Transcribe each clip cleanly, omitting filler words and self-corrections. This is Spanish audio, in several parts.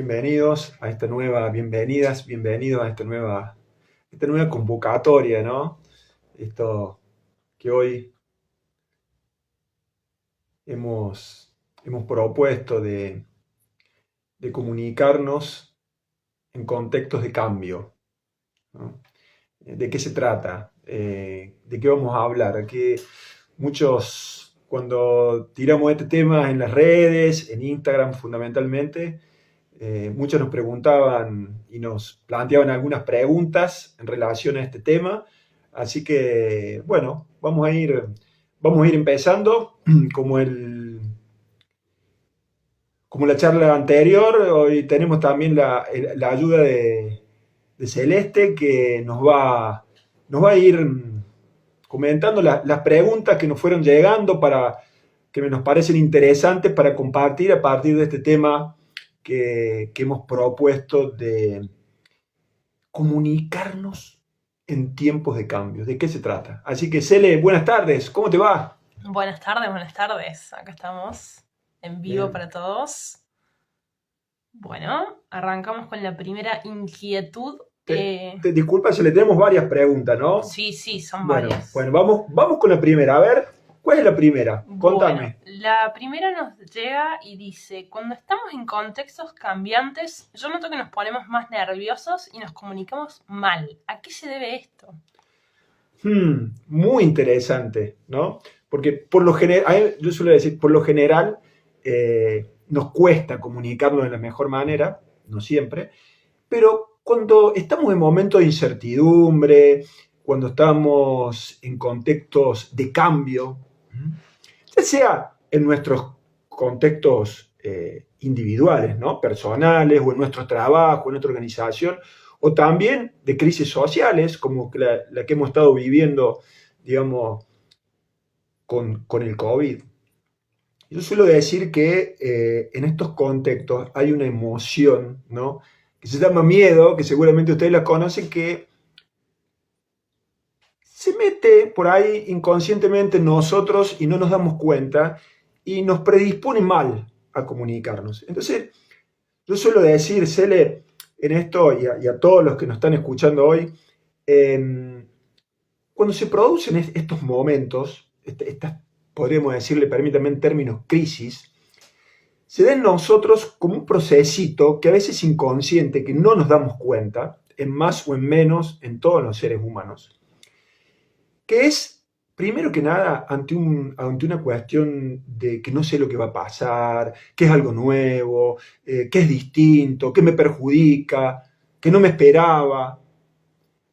Bienvenidos a esta nueva, bienvenidos a esta nueva convocatoria, ¿no? Esto que hoy hemos propuesto de comunicarnos en contextos de cambio, ¿no? ¿De qué se trata? ¿De qué vamos a hablar? Que muchos, cuando tiramos este tema en las redes, en Instagram fundamentalmente, muchos nos preguntaban y nos planteaban algunas preguntas en relación a este tema. Así que, bueno, vamos a ir empezando como como la charla anterior. Hoy tenemos también la ayuda de Celeste, que nos va a ir comentando las preguntas que nos fueron llegando que nos parecen interesantes para compartir a partir de este tema que hemos propuesto de comunicarnos en tiempos de cambio. ¿De qué se trata? Así que, Cele, buenas tardes, ¿cómo te va? Buenas tardes, buenas tardes. Acá estamos en vivo Bien. para todos. Bueno, arrancamos con la primera inquietud. Disculpa, si le tenemos varias preguntas, ¿no? Sí, son Bueno, varias. bueno, vamos con la primera. A ver, ¿cuál es la primera? Bueno, Contame. la primera nos llega y dice: cuando estamos en contextos cambiantes, yo noto que nos ponemos más nerviosos y nos comunicamos mal. ¿A qué se debe esto? Muy interesante, ¿no? Porque por lo general, yo suelo decir, por lo general, nos cuesta comunicarnos de la mejor manera, no siempre, pero cuando estamos en momentos de incertidumbre, cuando estamos en contextos de cambio, ya sea en nuestros contextos individuales, ¿no? Personales, o en nuestro trabajo, en nuestra organización, o también de crisis sociales, como la que hemos estado viviendo, digamos, con el COVID. Yo suelo decir que en estos contextos hay una emoción, ¿no? Que se llama miedo, que seguramente ustedes la conocen, que se mete por ahí inconscientemente en nosotros y no nos damos cuenta y nos predispone mal a comunicarnos. Entonces, yo suelo decir, Cele, en esto y a todos los que nos están escuchando hoy, cuando se producen estos momentos, estas, podríamos decirle, permítanme en términos, crisis, se da en nosotros como un procesito que a veces es inconsciente, que no nos damos cuenta, en más o en menos en todos los seres humanos, que es, primero que nada, ante una cuestión de que no sé lo que va a pasar, que es algo nuevo, que es distinto, que me perjudica, que no me esperaba.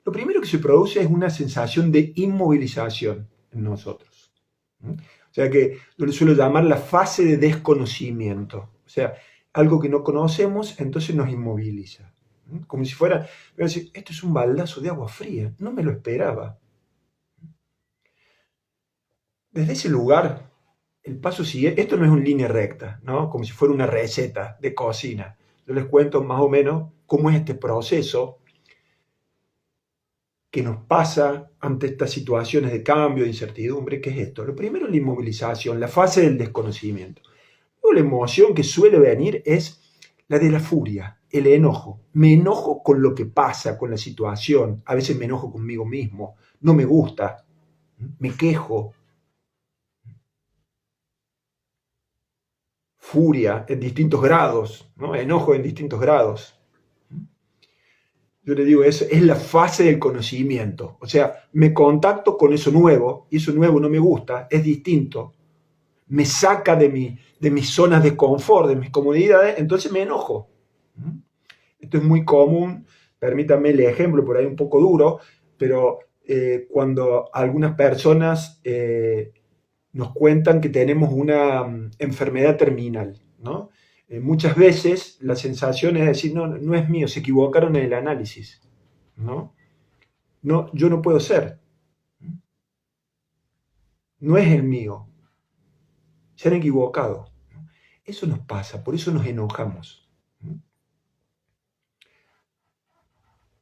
Lo primero que se produce es una sensación de inmovilización en nosotros. O sea que yo le suelo llamar la fase de desconocimiento. O sea, algo que no conocemos, entonces nos inmoviliza. Como si fuera, esto es un baldazo de agua fría, no me lo esperaba. Desde ese lugar, el paso siguiente, esto no es una línea recta, ¿no? Como si fuera una receta de cocina. Yo les cuento más o menos cómo es este proceso que nos pasa ante estas situaciones de cambio, de incertidumbre. ¿Qué es esto? Lo primero es la inmovilización, la fase del desconocimiento. Luego la emoción que suele venir es la de la furia, el enojo. Me enojo con lo que pasa, con la situación. A veces me enojo conmigo mismo. No me gusta. Me quejo. Furia en distintos grados, ¿no? Enojo en distintos grados. Yo le digo, es la fase del conocimiento. O sea, me contacto con eso nuevo, y eso nuevo no me gusta, es distinto, me saca de mis zonas de confort, de mis comodidades, entonces me enojo. Esto es muy común, permítanme el ejemplo, por ahí un poco duro, pero cuando algunas personas nos cuentan que tenemos una enfermedad terminal, ¿no? Muchas veces la sensación es decir, no, no es mío, se equivocaron en el análisis, ¿no? No, yo no puedo ser, no es el mío, se han equivocado. Eso nos pasa, por eso nos enojamos.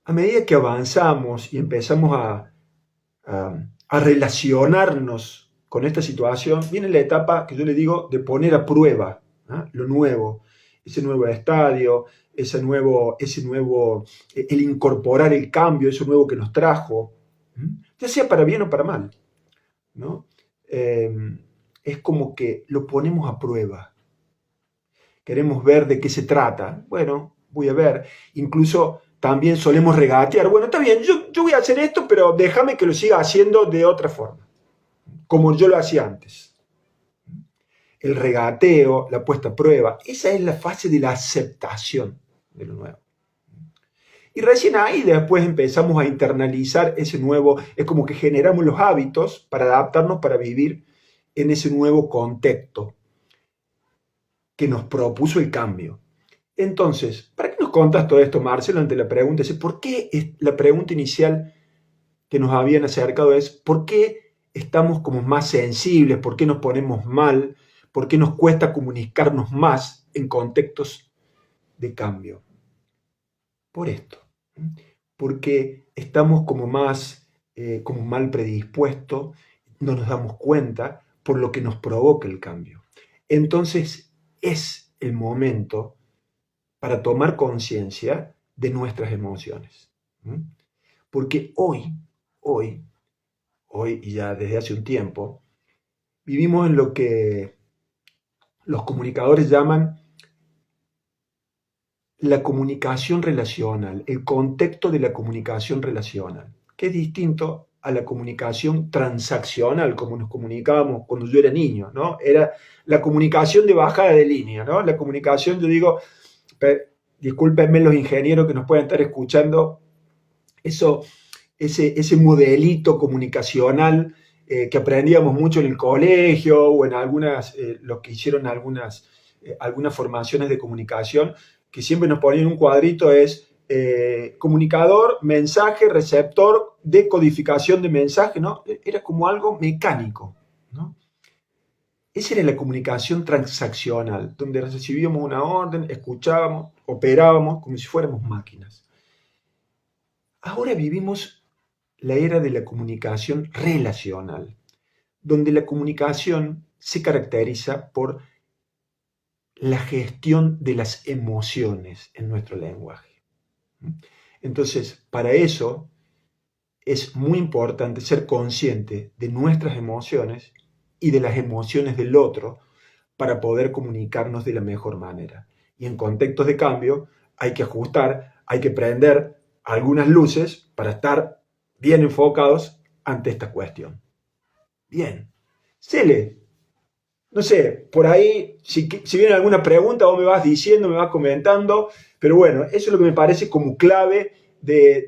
A medida que avanzamos y empezamos a relacionarnos con esta situación, viene la etapa que yo le digo de poner a prueba, ¿no? Lo nuevo. ese nuevo estadio, el incorporar el cambio, eso nuevo que nos trajo, ya sea para bien o para mal, ¿no? Es como que lo ponemos a prueba. Queremos ver de qué se trata. Bueno, voy a ver. Incluso también solemos regatear. Bueno, está bien, yo voy a hacer esto, pero déjame que lo siga haciendo de otra forma, como yo lo hacía antes. El regateo, la puesta a prueba, esa es la fase de la aceptación de lo nuevo. Y recién ahí después empezamos a internalizar ese nuevo, es como que generamos los hábitos para adaptarnos, para vivir en ese nuevo contexto que nos propuso el cambio. Entonces, ¿para qué nos contas todo esto, Marcelo, ante la pregunta? ¿Por qué la pregunta inicial que nos habían acercado es ¿por qué estamos como más sensibles? ¿Por qué nos ponemos mal? ¿Por qué nos cuesta comunicarnos más en contextos de cambio? Por esto. Porque estamos como como mal predispuestos, no nos damos cuenta por lo que nos provoca el cambio. Entonces es el momento para tomar conciencia de nuestras emociones. Porque hoy y ya desde hace un tiempo, vivimos en lo que los comunicadores llaman la comunicación relacional, el contexto de la comunicación relacional, que es distinto a la comunicación transaccional, como nos comunicábamos cuando yo era niño, ¿no? Era la comunicación de bajada de línea, ¿no? La comunicación, yo digo, discúlpenme los ingenieros que nos pueden estar escuchando, ese modelito comunicacional que aprendíamos mucho en el colegio o en los que hicieron algunas formaciones de comunicación, que siempre nos ponían un cuadrito, es comunicador, mensaje, receptor, decodificación de mensaje, ¿no? Era como algo mecánico, ¿no? Esa era la comunicación transaccional, donde recibíamos una orden, escuchábamos, operábamos como si fuéramos máquinas. Ahora vivimos la era de la comunicación relacional, donde la comunicación se caracteriza por la gestión de las emociones en nuestro lenguaje. Entonces, para eso es muy importante ser consciente de nuestras emociones y de las emociones del otro para poder comunicarnos de la mejor manera. Y en contextos de cambio hay que ajustar, hay que prender algunas luces para estar bien enfocados ante esta cuestión. Bien. Cele, no sé, por ahí, si viene alguna pregunta, vos me vas diciendo, me vas comentando, pero bueno, eso es lo que me parece como clave de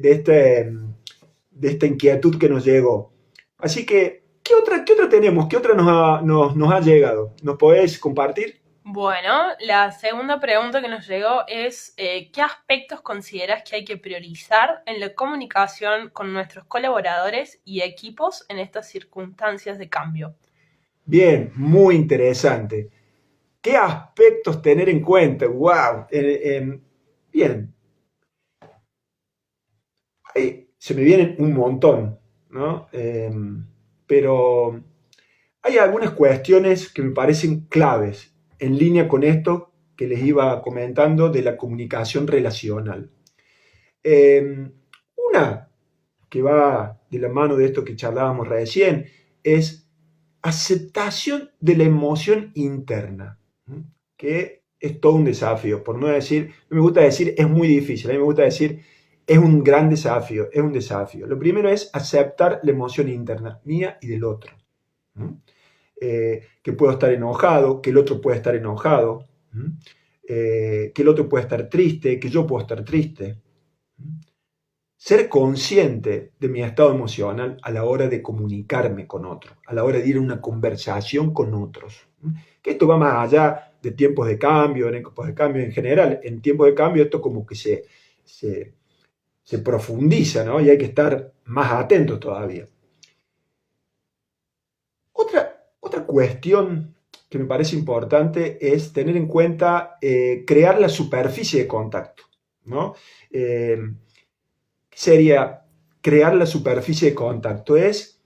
esta inquietud que nos llegó. Así que, ¿qué otra tenemos? ¿Qué otra nos ha llegado? ¿Nos podés compartir? Bueno, la segunda pregunta que nos llegó es ¿qué aspectos consideras que hay que priorizar en la comunicación con nuestros colaboradores y equipos en estas circunstancias de cambio? Bien, muy interesante. ¿Qué aspectos tener en cuenta? ¡Wow! Bien. Ahí se me vienen un montón, ¿no? Pero hay algunas cuestiones que me parecen claves en línea con esto que les iba comentando de la comunicación relacional. Una que va de la mano de esto que charlábamos recién es aceptación de la emoción interna, que es todo un desafío, por no decir, no me gusta decir es muy difícil, a mí me gusta decir es un gran desafío, es un desafío. Lo primero es aceptar la emoción interna, mía y del otro. Que puedo estar enojado, que el otro puede estar enojado, que el otro puede estar triste, que yo puedo estar triste. Ser consciente de mi estado emocional a la hora de comunicarme con otros, a la hora de ir a una conversación con otros. Que esto va más allá de tiempos de cambio, en general. En tiempos de cambio esto como que se profundiza, ¿no? Y hay que estar más atentos todavía. Otra cuestión que me parece importante es tener en cuenta crear la superficie de contacto, ¿no? Sería crear la superficie de contacto, es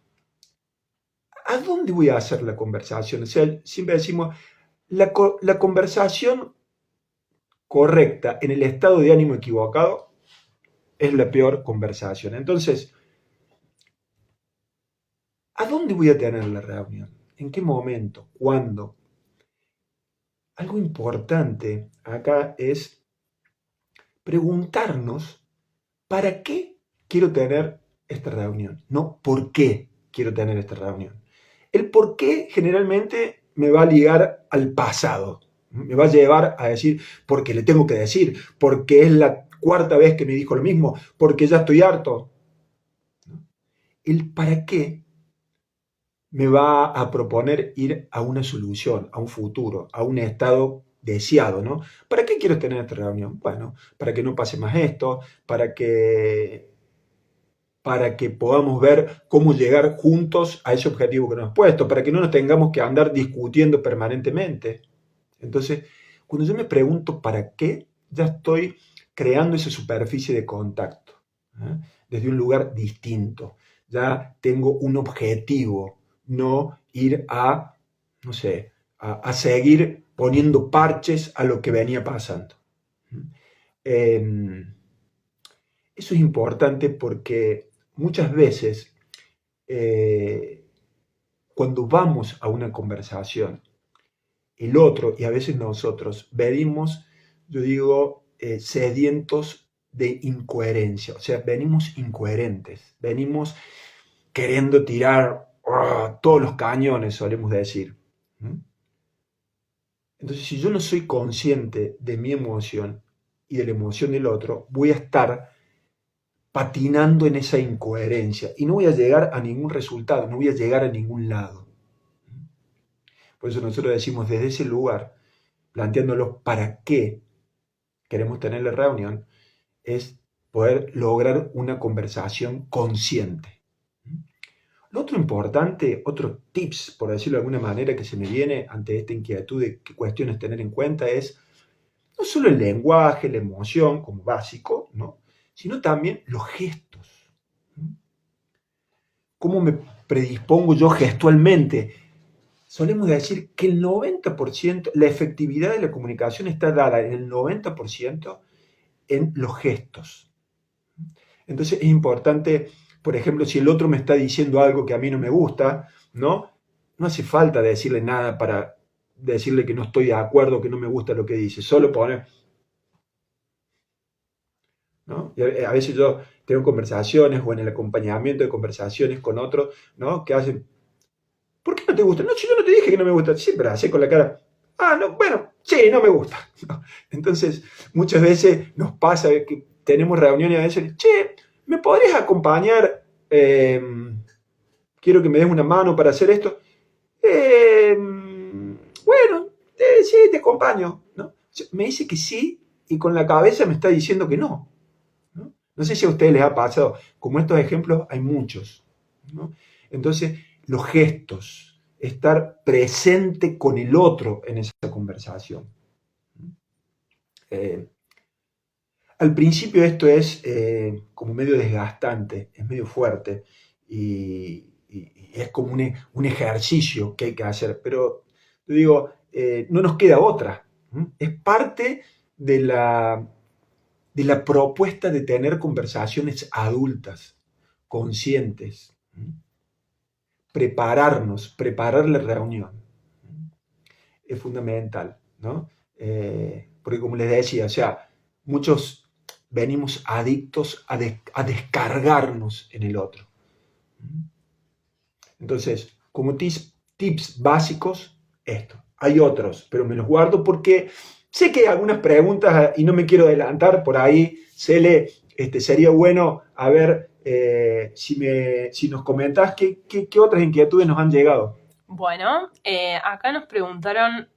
¿a dónde voy a hacer la conversación? O sea, siempre decimos, la conversación correcta en el estado de ánimo equivocado es la peor conversación. Entonces, ¿a dónde voy a tener la reunión? ¿En qué momento? ¿Cuándo? Algo importante acá es preguntarnos ¿para qué quiero tener esta reunión? No, ¿por qué quiero tener esta reunión? El por qué generalmente me va a ligar al pasado. Me va a llevar a decir, porque le tengo que decir, porque es la cuarta vez que me dijo lo mismo, porque ya estoy harto. El para qué me va a proponer ir a una solución, a un futuro, a un estado deseado, ¿no? ¿Para qué quiero tener esta reunión? Bueno, para que no pase más esto, para que podamos ver cómo llegar juntos a ese objetivo que nos hemos puesto, para que no nos tengamos que andar discutiendo permanentemente. Entonces, cuando yo me pregunto para qué, ya estoy creando esa superficie de contacto, ¿eh? Desde un lugar distinto. Ya tengo un objetivo, no ir a, no sé, a seguir poniendo parches a lo que venía pasando. Eh, Eso es importante porque muchas veces eh, cuando vamos a una conversación, el otro y a veces nosotros venimos, yo digo, sedientos de incoherencia, o sea, venimos incoherentes, venimos queriendo tirar todos los cañones, solemos decir. ¿Mm? Entonces, si yo no soy consciente de mi emoción y de la emoción del otro, voy a estar patinando en esa incoherencia y no voy a llegar a ningún resultado, no voy a llegar a ningún lado. Por eso nosotros decimos desde ese lugar, planteándolos para qué queremos tener la reunión, es poder lograr una conversación consciente. Lo otro importante, otros tips, por decirlo de alguna manera, que se me viene ante esta inquietud de qué cuestiones tener en cuenta es no solo el lenguaje, la emoción como básico, ¿no? Sino también los gestos. ¿Cómo me predispongo yo gestualmente? Solemos decir que el 90%, la efectividad de la comunicación está dada en el 90% en los gestos. Entonces es importante, por ejemplo, si el otro me está diciendo algo que a mí no me gusta, ¿no? No hace falta decirle nada para decirle que no estoy de acuerdo, que no me gusta lo que dice, solo poner, ¿no? Y a veces yo tengo conversaciones o en el acompañamiento de conversaciones con otros, ¿no? Que hacen, ¿por qué no te gusta? No, si yo no te dije que no me gusta, sí, pero hace con la cara, ah, no, bueno, sí, no me gusta. ¿No? Entonces, muchas veces nos pasa que tenemos reuniones y a veces, che, ¿me podrías acompañar? Quiero que me des una mano para hacer esto. Bueno, sí, te acompaño. ¿No? Me dice que sí y con la cabeza me está diciendo que no. ¿No? No sé si a ustedes les ha pasado, como estos ejemplos hay muchos. ¿No? Entonces, los gestos, estar presente con el otro en esa conversación. Eh, Al principio esto es como medio desgastante, es medio fuerte y es como un ejercicio que hay que hacer, pero yo digo, no nos queda otra. Es parte de de la propuesta de tener conversaciones adultas, conscientes, preparar la reunión. Es fundamental, ¿no? Porque como les decía, o sea, muchos venimos adictos a descargarnos en el otro. Entonces, como tips básicos, esto. Hay otros, pero me los guardo porque sé que hay algunas preguntas y no me quiero adelantar por ahí. Cele, sería bueno a ver si nos comentás qué otras inquietudes nos han llegado. Bueno, acá nos preguntaron,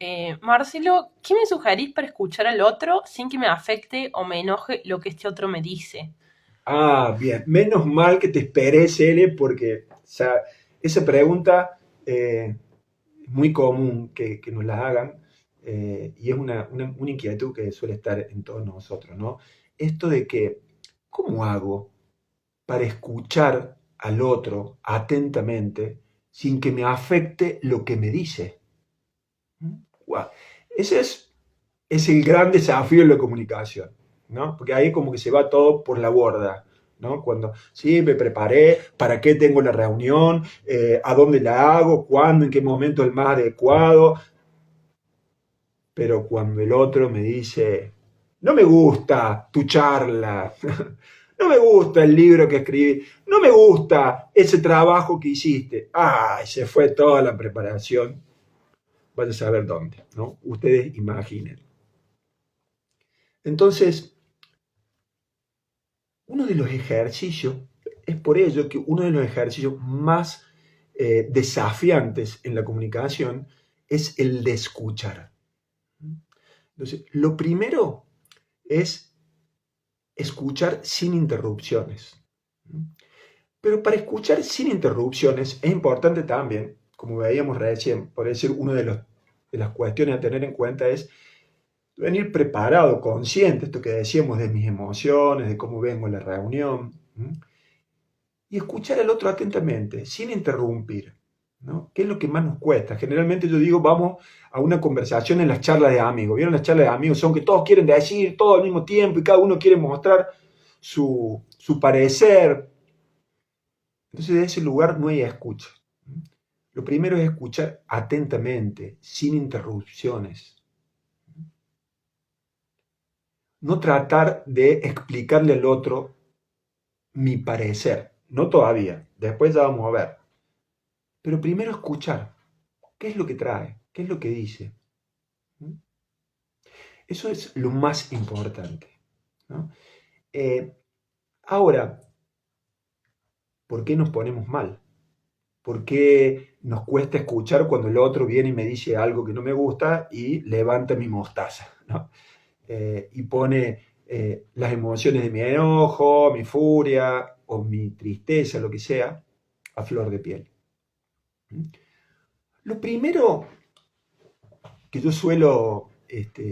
Marcelo, ¿qué me sugerís para escuchar al otro sin que me afecte o me enoje lo que este otro me dice? Ah, bien. Menos mal que te esperé, Cele, porque o sea, esa pregunta es muy común que nos la hagan y es una inquietud que suele estar en todos nosotros, ¿no? Esto de que, ¿cómo hago para escuchar al otro atentamente sin que me afecte lo que me dice? ¿Mm? Guau. Ese es es el gran desafío en la comunicación, ¿no? Porque ahí como que se va todo por la borda, ¿no? Cuando, sí, me preparé, ¿para qué tengo la reunión? ¿A dónde la hago? ¿Cuándo? ¿En qué momento es el más adecuado? Pero cuando el otro me dice, no me gusta tu charla, no me gusta el libro que escribí, no me gusta ese trabajo que hiciste, ¡ay! Se fue toda la preparación, vaya a saber dónde, ¿no? Ustedes imaginen. Entonces, uno de los ejercicios, es por ello que uno de los ejercicios más desafiantes en la comunicación es el de escuchar. Entonces, lo primero es escuchar sin interrupciones. Pero para escuchar sin interrupciones es importante también, como veíamos recién, por decir, una de las cuestiones a tener en cuenta es venir preparado, consciente, esto que decíamos de mis emociones, de cómo vengo en la reunión, y escuchar al otro atentamente, sin interrumpir, ¿no? ¿Qué es lo que más nos cuesta? Generalmente yo digo, vamos a una conversación en las charlas de amigos. ¿Vieron las charlas de amigos? Son que todos quieren decir todo al mismo tiempo y cada uno quiere mostrar su parecer. Entonces, de ese lugar no hay escucha. Lo primero es escuchar atentamente, sin interrupciones. No tratar de explicarle al otro mi parecer. No todavía. Después ya vamos a ver. Pero primero escuchar. ¿Qué es lo que trae? ¿Qué es lo que dice? Eso es lo más importante, ¿no? Ahora, ¿por qué nos ponemos mal? ¿Por qué nos cuesta escuchar cuando el otro viene y me dice algo que no me gusta y levanta mi mostaza, ¿no? Y pone las emociones de mi enojo, mi furia o mi tristeza, lo que sea, a flor de piel? Lo primero que yo suelo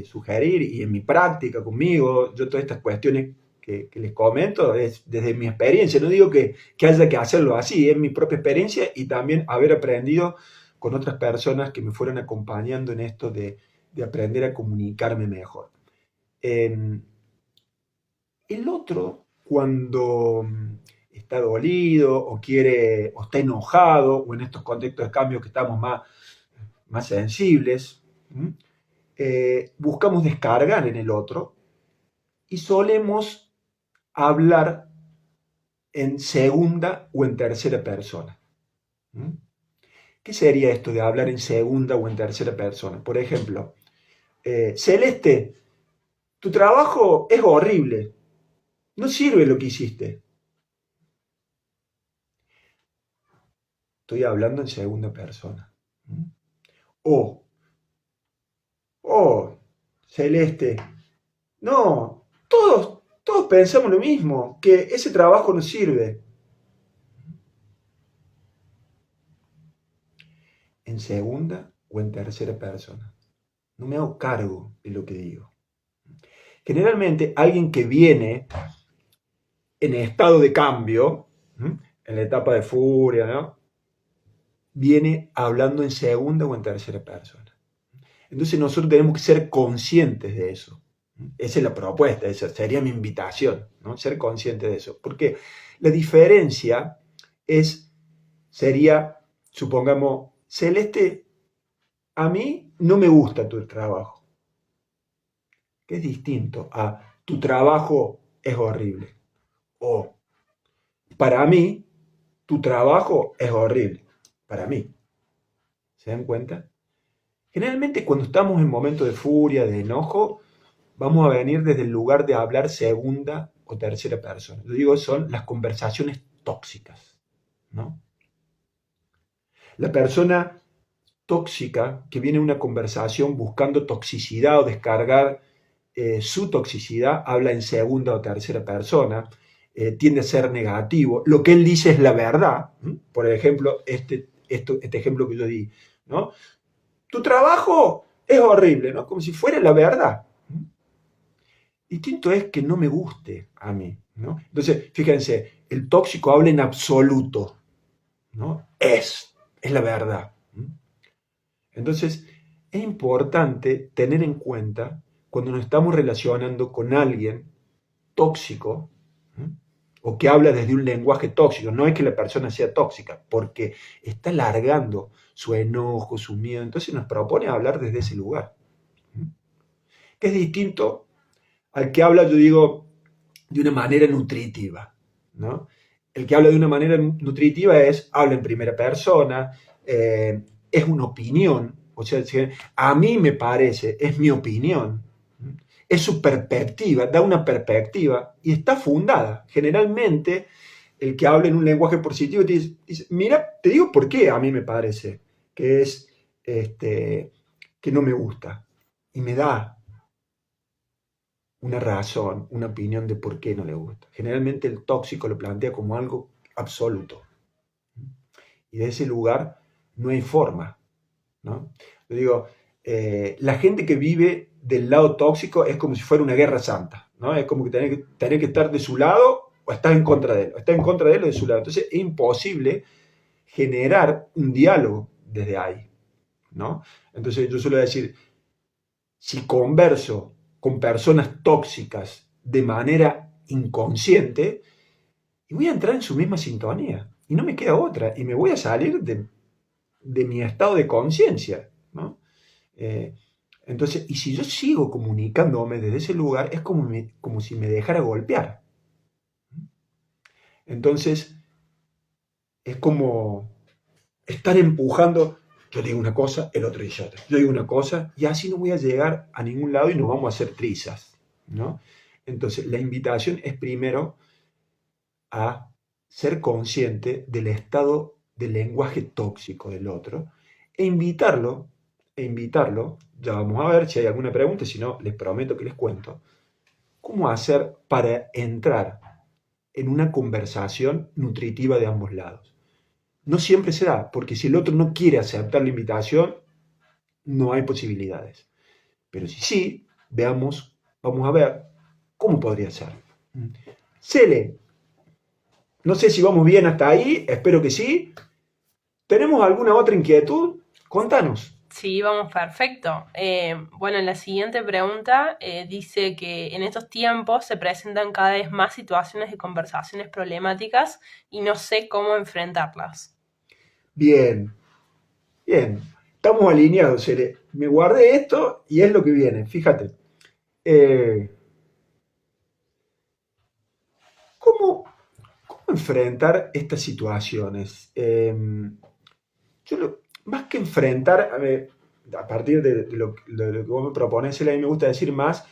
sugerir, y en mi práctica conmigo, yo todas estas cuestiones que les comento es desde mi experiencia, no digo que haya que hacerlo así, es mi propia experiencia y también haber aprendido con otras personas que me fueron acompañando en esto de aprender a comunicarme mejor. El otro, cuando está dolido o quiere o está enojado, o en estos contextos de cambio que estamos más sensibles, buscamos descargar en el otro y solemos hablar en segunda o en tercera persona. ¿Qué sería esto de hablar en segunda o en tercera persona? Por ejemplo, Celeste, tu trabajo es horrible, no sirve lo que hiciste. Estoy hablando en segunda persona. O, oh, Celeste, no, todos pensamos lo mismo, que ese trabajo no sirve. En segunda o en tercera persona. No me hago cargo de lo que digo. Generalmente alguien que viene en estado de cambio, en la etapa de furia, ¿no? Viene hablando en segunda o en tercera persona. Entonces nosotros tenemos que ser conscientes de eso. Esa es la propuesta, esa sería mi invitación, ¿no? Ser consciente de eso. Porque la diferencia sería, supongamos, Celeste, a mí no me gusta tu trabajo. Que es distinto a tu trabajo es horrible. O para mí, tu trabajo es horrible. Para mí. ¿Se dan cuenta? Generalmente cuando estamos en momentos de furia, de enojo, vamos a venir desde el lugar de hablar segunda o tercera persona. Yo digo, son las conversaciones tóxicas, ¿no? La persona tóxica que viene a una conversación buscando toxicidad o descargar su toxicidad, habla en segunda o tercera persona, tiende a ser negativo. Lo que él dice es la verdad. Por ejemplo, este ejemplo que yo di, ¿no? Tu trabajo es horrible, ¿no? Como si fuera la verdad. Distinto es que no me guste a mí, ¿no? Entonces, fíjense, el tóxico habla en absoluto, ¿no? Es la verdad. Entonces, es importante tener en cuenta cuando nos estamos relacionando con alguien tóxico, ¿sí? O que habla desde un lenguaje tóxico. No es que la persona sea tóxica, porque está largando su enojo, su miedo. Entonces nos propone hablar desde ese lugar, ¿sí? Que es distinto al que habla, yo digo, de una manera nutritiva, ¿no? El que habla de una manera nutritiva habla en primera persona, es una opinión, o sea, a mí me parece, es mi opinión, es su perspectiva, da una perspectiva y está fundada. Generalmente, el que habla en un lenguaje positivo te dice, mira, te digo por qué a mí me parece que es que no me gusta. Y me da una razón, una opinión de por qué no le gusta. Generalmente el tóxico lo plantea como algo absoluto. Y de ese lugar no hay forma, ¿no? Yo digo, la gente que vive del lado tóxico es como si fuera una guerra santa, ¿no? Es como que tener que estar de su lado o estar en contra de él, o estar en contra de él o de su lado. Entonces es imposible generar un diálogo desde ahí, ¿no? Entonces yo suelo decir, si converso con personas tóxicas de manera inconsciente, y voy a entrar en su misma sintonía, y no me queda otra, y me voy a salir de mi estado de conciencia, ¿no? Entonces, y si yo sigo comunicándome desde ese lugar, es como si me dejara golpear. Entonces, es como estar empujando, yo digo una cosa, el otro dice otra, yo digo una cosa, y así no voy a llegar a ningún lado y nos vamos a hacer trizas, ¿no? Entonces, la invitación es primero a ser consciente del estado del lenguaje tóxico del otro e invitarlo, ya vamos a ver si hay alguna pregunta, si no, les prometo que les cuento, cómo hacer para entrar en una conversación nutritiva de ambos lados. No siempre se da, porque si el otro no quiere aceptar la invitación, no hay posibilidades. Pero si sí, vamos a ver cómo podría ser. Cele, no sé si vamos bien hasta ahí, espero que sí. ¿Tenemos alguna otra inquietud? Contanos. Sí, vamos perfecto. Bueno, la siguiente pregunta dice que en estos tiempos se presentan cada vez más situaciones de conversaciones problemáticas y no sé cómo enfrentarlas. Bien, bien. Estamos alineados, Cele. Me guardé esto y es lo que viene. Fíjate. Eh, ¿cómo, ¿Cómo enfrentar estas situaciones? Más que enfrentar, a partir de lo que vos me propones, a mí me gusta decir más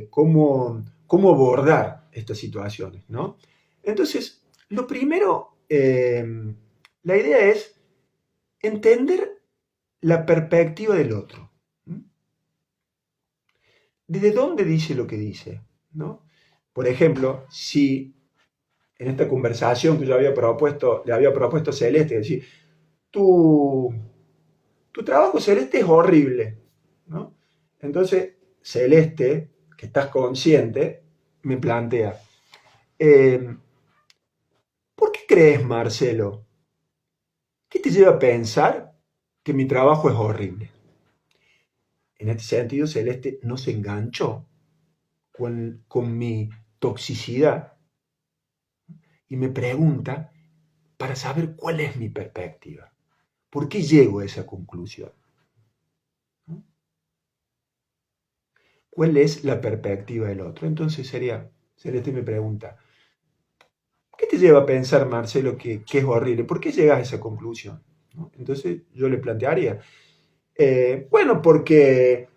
cómo abordar estas situaciones, ¿no? Entonces, lo primero, la idea es entender la perspectiva del otro. ¿Desde dónde dice lo que dice? ¿No? Por ejemplo, si en esta conversación que yo le había propuesto a Celeste, decir, tu, tu trabajo, Celeste, es horrible, ¿no? Entonces, Celeste, que estás consciente, me plantea, ¿por qué crees, Marcelo? ¿Qué te lleva a pensar que mi trabajo es horrible? En este sentido, Celeste no se enganchó con mi toxicidad y me pregunta para saber cuál es mi perspectiva. ¿Por qué llego a esa conclusión? ¿No? ¿Cuál es la perspectiva del otro? Entonces Celeste me pregunta, ¿qué te lleva a pensar, Marcelo, que es horrible? ¿Por qué llegas a esa conclusión? ¿No? Entonces yo le plantearía, bueno, porque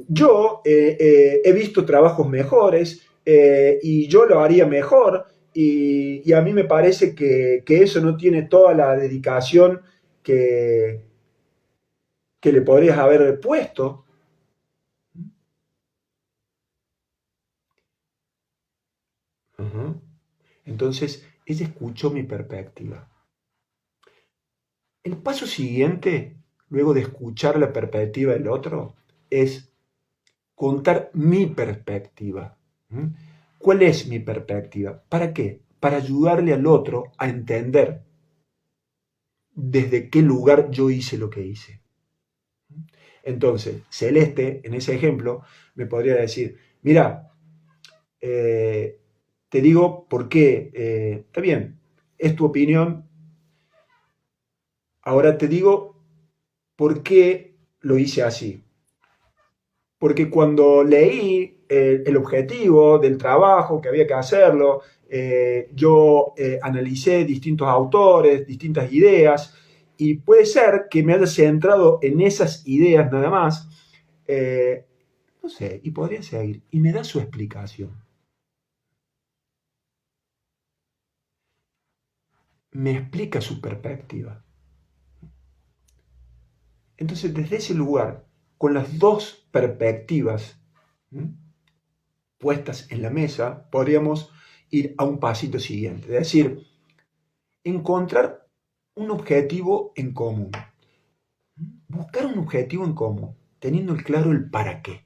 yo he visto trabajos mejores y yo lo haría mejor y a mí me parece que eso no tiene toda la dedicación que, que le podrías haber puesto. Uh-huh. Entonces, ella escuchó mi perspectiva. El paso siguiente, luego de escuchar la perspectiva del otro, es contar mi perspectiva. ¿Mm? ¿Cuál es mi perspectiva? ¿Para qué? Para ayudarle al otro a entender desde qué lugar yo hice lo que hice. Entonces, Celeste, en ese ejemplo, me podría decir, mira, te digo por qué, está bien, es tu opinión, ahora te digo por qué lo hice así. Porque cuando leí el objetivo del trabajo, que había que hacerlo, yo analicé distintos autores, distintas ideas, y puede ser que me haya centrado en esas ideas nada más, no sé, y podría seguir, y me da su explicación. Me explica su perspectiva. Entonces, desde ese lugar, con las dos perspectivas, ¿m?, puestas en la mesa, podríamos ir a un pasito siguiente, es decir, encontrar un objetivo en común, buscar un objetivo en común, teniendo claro el para qué.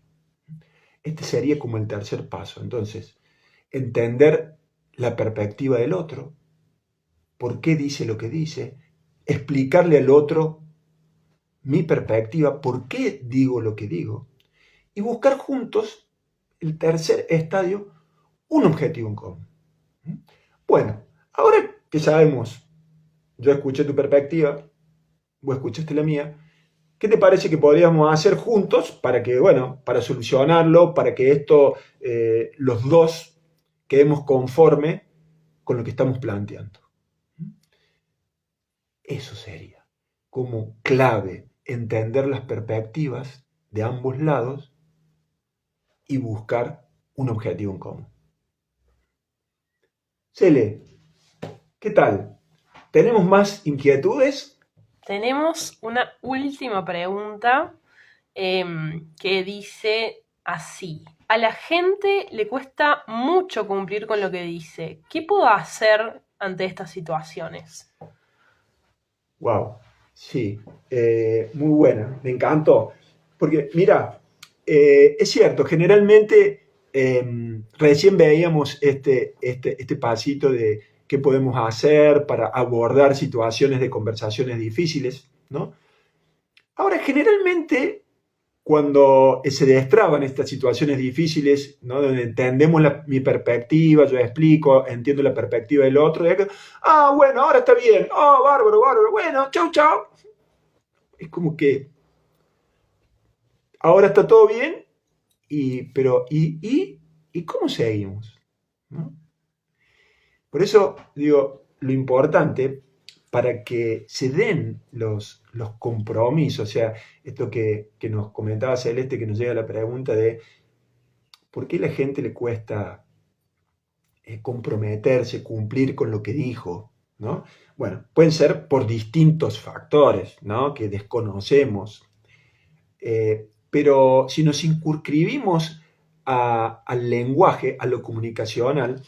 Este sería como el tercer paso. Entonces, entender la perspectiva del otro, por qué dice lo que dice, explicarle al otro mi perspectiva, por qué digo lo que digo, y buscar juntos, el tercer estadio, un objetivo en común. Bueno, ahora que sabemos, yo escuché tu perspectiva, vos escuchaste la mía, ¿qué te parece que podríamos hacer juntos para que, bueno, para solucionarlo, para que esto, los dos, quedemos conforme con lo que estamos planteando? Eso sería como clave entender las perspectivas de ambos lados y buscar un objetivo en común. Cele, ¿qué tal? ¿Tenemos más inquietudes? Tenemos una última pregunta que dice así. A la gente le cuesta mucho cumplir con lo que dice. ¿Qué puedo hacer ante estas situaciones? Wow, sí, muy buena, me encantó. Porque mira, es cierto, generalmente recién veíamos este pasito de qué podemos hacer para abordar situaciones de conversaciones difíciles, ¿no? Ahora, generalmente, cuando se destraban estas situaciones difíciles, ¿no?, donde entendemos mi perspectiva, yo explico, entiendo la perspectiva del otro, y bueno, ahora está bien, bárbaro, bárbaro, bueno, chau, chau. Es como que ahora está todo bien, pero ¿y cómo seguimos? ¿No? Por eso digo, lo importante para que se den los compromisos, o sea, esto que nos comentaba Celeste, que nos llega la pregunta de por qué a la gente le cuesta comprometerse, cumplir con lo que dijo, ¿no? Bueno, pueden ser por distintos factores, ¿no?, que desconocemos. Pero si nos circunscribimos al lenguaje, a lo comunicacional,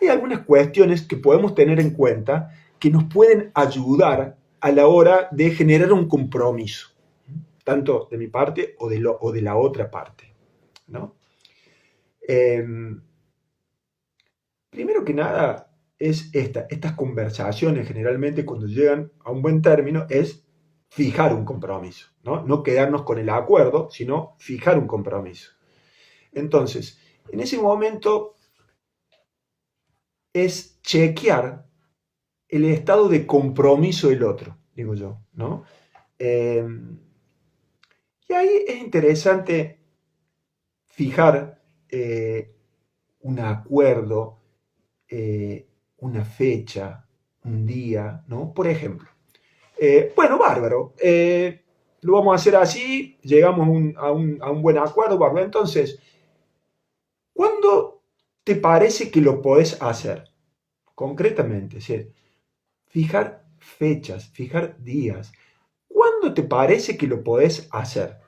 hay algunas cuestiones que podemos tener en cuenta que nos pueden ayudar a la hora de generar un compromiso, tanto de mi parte o de la otra parte, ¿no? Primero que nada, es estas conversaciones generalmente cuando llegan a un buen término es fijar un compromiso, ¿no? No quedarnos con el acuerdo, sino fijar un compromiso. Entonces, en ese momento es chequear el estado de compromiso del otro, digo yo, ¿no? Y ahí es interesante fijar un acuerdo, una fecha, un día, ¿no? Por ejemplo, bueno, bárbaro, lo vamos a hacer así, llegamos a un buen acuerdo, bárbaro. Entonces, ¿cuándo te parece que lo podés hacer? Concretamente, es decir, fijar fechas, fijar días. ¿Cuándo te parece que lo podés hacer?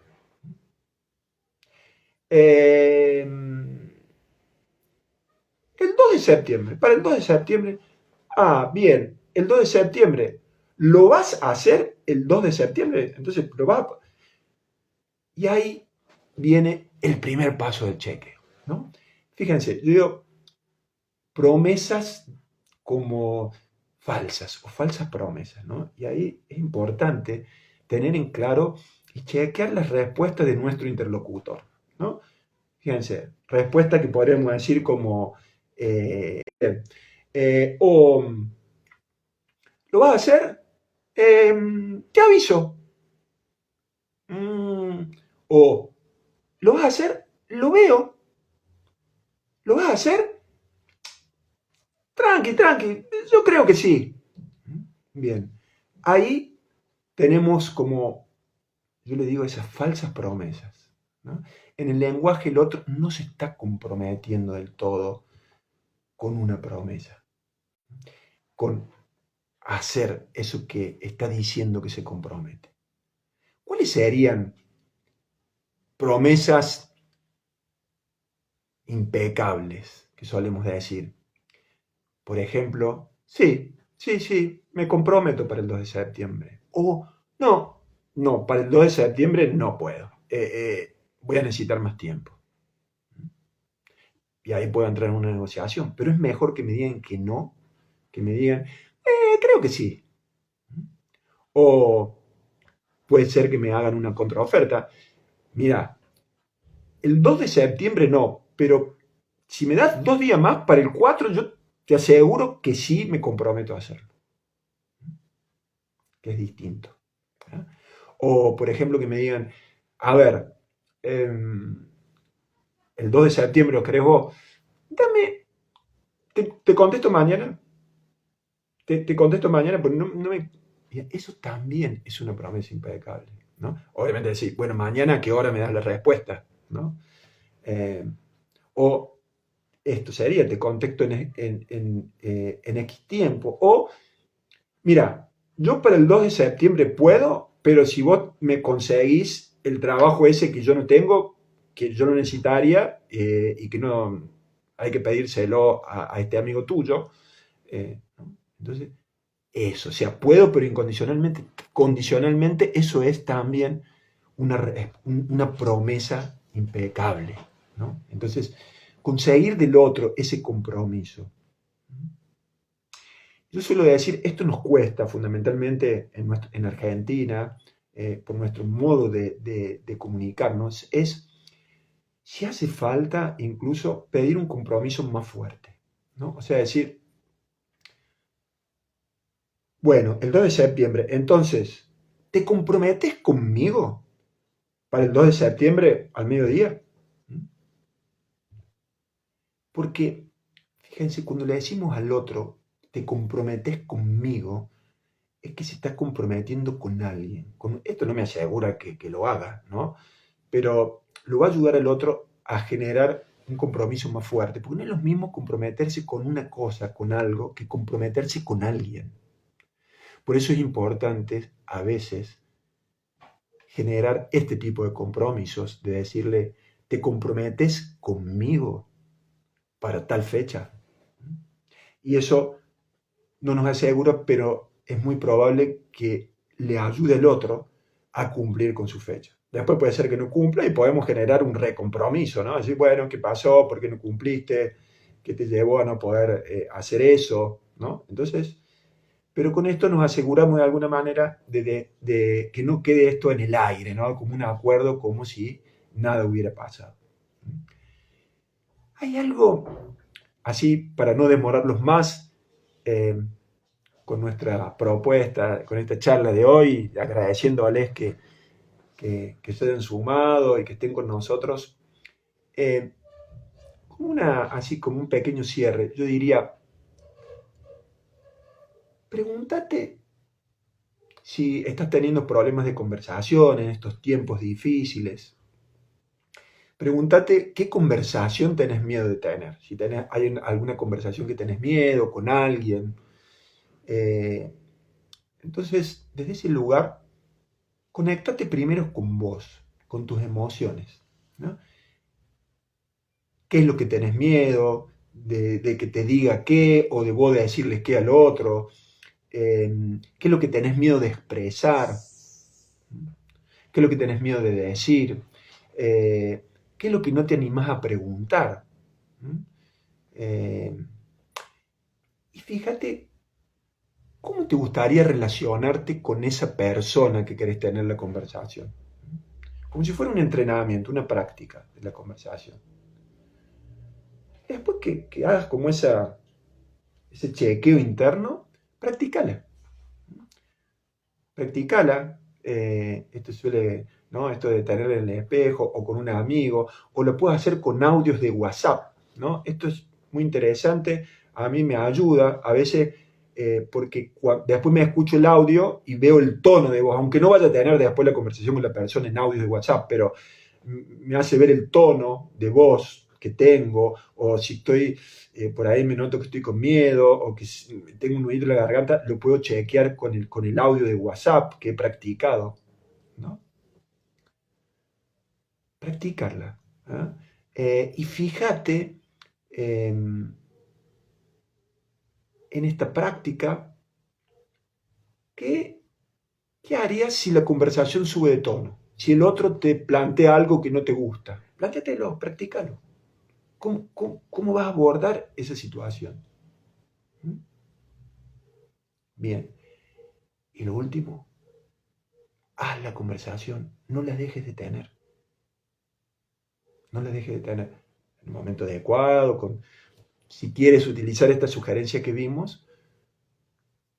El 2 de septiembre. Para el 2 de septiembre. Bien. El 2 de septiembre. ¿Lo vas a hacer el 2 de septiembre? Entonces, lo vas a... Y ahí viene el primer paso del cheque, ¿no? Fíjense, yo digo promesas como falsas o falsas promesas, ¿no? Y ahí es importante tener en claro y chequear las respuestas de nuestro interlocutor, ¿no? Fíjense, respuesta que podríamos decir como, o, ¿lo vas a hacer? Te aviso. O, ¿lo vas a hacer? Lo veo. ¿Lo vas a hacer? Tranqui, tranqui, yo creo que sí. Bien, ahí tenemos como, yo le digo, esas falsas promesas, ¿no? En el lenguaje el otro no se está comprometiendo del todo con una promesa, con hacer eso que está diciendo que se compromete. ¿Cuáles serían promesas impecables que solemos decir? Por ejemplo, sí, sí, sí, me comprometo para el 2 de septiembre. O no, no, para el 2 de septiembre no puedo. Voy a necesitar más tiempo. Y ahí puedo entrar en una negociación. Pero es mejor que me digan que no, que me digan, creo que sí. O puede ser que me hagan una contraoferta. Mira, el 2 de septiembre no, pero si me das 2 días más para el 4, yo te aseguro que sí me comprometo a hacerlo. Que es distinto. ¿Eh? O, por ejemplo, que me digan, a ver, el 2 de septiembre, ¿lo crees vos? Dame, te contesto mañana. Te contesto mañana, porque no me... Eso también es una promesa impecable, ¿no? Obviamente decir, bueno, mañana a qué hora me das la respuesta, ¿no? O esto sería, te contesto en X tiempo. O, mira, yo para el 2 de septiembre puedo, pero si vos me conseguís el trabajo ese que yo no tengo, que yo no necesitaría y que no hay que pedírselo a este amigo tuyo, ¿no? Entonces, eso, o sea, puedo, pero incondicionalmente. Condicionalmente, eso es también una promesa impecable, ¿no? Entonces, conseguir del otro ese compromiso. Yo suelo decir, esto nos cuesta fundamentalmente en Argentina, por nuestro modo de comunicarnos, es si hace falta incluso pedir un compromiso más fuerte, ¿no? O sea, decir, bueno, el 2 de septiembre, entonces, ¿te comprometes conmigo para el 2 de septiembre al mediodía? Porque, fíjense, cuando le decimos al otro, te comprometes conmigo, es que se está comprometiendo con alguien. Esto no me asegura que lo haga, ¿no? Pero lo va a ayudar al otro a generar un compromiso más fuerte, porque no es lo mismo comprometerse con una cosa, con algo, que comprometerse con alguien. Por eso es importante a veces generar este tipo de compromisos, de decirle, ¿te comprometes conmigo para tal fecha? Y eso no nos asegura, pero es muy probable que le ayude al otro a cumplir con su fecha. Después puede ser que no cumpla y podemos generar un recompromiso, ¿no? Decir, bueno, ¿qué pasó? ¿Por qué no cumpliste? ¿Qué te llevó a no poder hacer eso? ¿No? Entonces, pero con esto nos aseguramos de alguna manera de que no quede esto en el aire, ¿no? Como un acuerdo, como si nada hubiera pasado. Hay algo, así, para no demorarlos más, eh, con nuestra propuesta, con esta charla de hoy, agradeciéndoles que se hayan sumado y que estén con nosotros, así como un pequeño cierre, yo diría, pregúntate si estás teniendo problemas de conversación en estos tiempos difíciles. Pregúntate qué conversación tenés miedo de tener. Si hay alguna conversación que tenés miedo con alguien. Entonces, desde ese lugar, conéctate primero con vos, con tus emociones, ¿no? ¿Qué es lo que tenés miedo? De que te diga qué o de vos de decirles qué al otro. ¿Qué es lo que tenés miedo de expresar? ¿Qué es lo que tenés miedo de decir? ¿Qué es lo que no te animás a preguntar? Y fíjate, ¿cómo te gustaría relacionarte con esa persona que querés tener la conversación? como si fuera un entrenamiento, una práctica de la conversación. Después que hagas como ese chequeo interno, practícala. Practícala. Esto suele, ¿no? Esto de tener en el espejo o con un amigo, o lo puedes hacer con audios de WhatsApp, ¿no? Esto es muy interesante, a mí me ayuda, a veces porque después me escucho el audio y veo el tono de voz, aunque no vaya a tener después la conversación con la persona en audios de WhatsApp, pero me hace ver el tono de voz que tengo, o si estoy por ahí me noto que estoy con miedo, o que tengo un nudito en la garganta, lo puedo chequear con el audio de WhatsApp que he practicado, ¿no? Practicarla. Y fíjate en esta práctica, ¿qué harías si la conversación sube de tono? Si el otro te plantea algo que no te gusta, plantéatelo, practícalo. ¿Cómo vas a abordar esa situación? Bien. Y lo último, haz la conversación, no la dejes de tener. No la dejes de tener en el momento adecuado, si quieres utilizar esta sugerencia que vimos,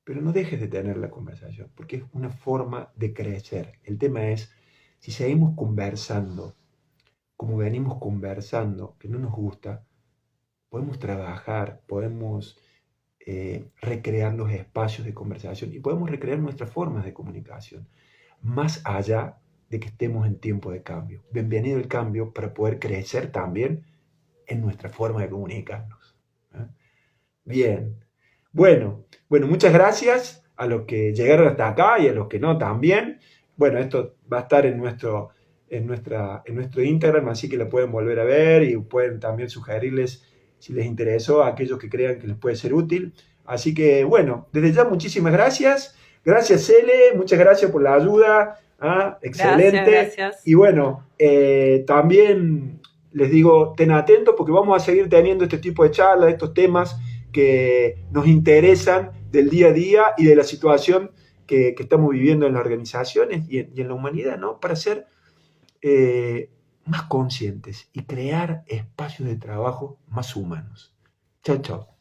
pero no dejes de tener la conversación, porque es una forma de crecer. El tema es, si seguimos conversando, como venimos conversando, que no nos gusta, podemos trabajar, podemos recrear los espacios de conversación y podemos recrear nuestras formas de comunicación, más allá de que estemos en tiempo de cambio. Bienvenido el cambio para poder crecer también en nuestra forma de comunicarnos. Bien. Bueno, muchas gracias a los que llegaron hasta acá y a los que no también. Bueno, esto va a estar en nuestro Instagram, así que lo pueden volver a ver y pueden también sugerirles si les interesó a aquellos que crean que les puede ser útil. Así que bueno, desde ya muchísimas gracias. Gracias, Cele, muchas gracias por la ayuda. Excelente. Gracias. Y bueno, también les digo, ten atentos porque vamos a seguir teniendo este tipo de charlas, estos temas que nos interesan del día a día y de la situación que estamos viviendo en las organizaciones y en la humanidad, ¿no? Para ser más conscientes y crear espacios de trabajo más humanos. Chao, chao.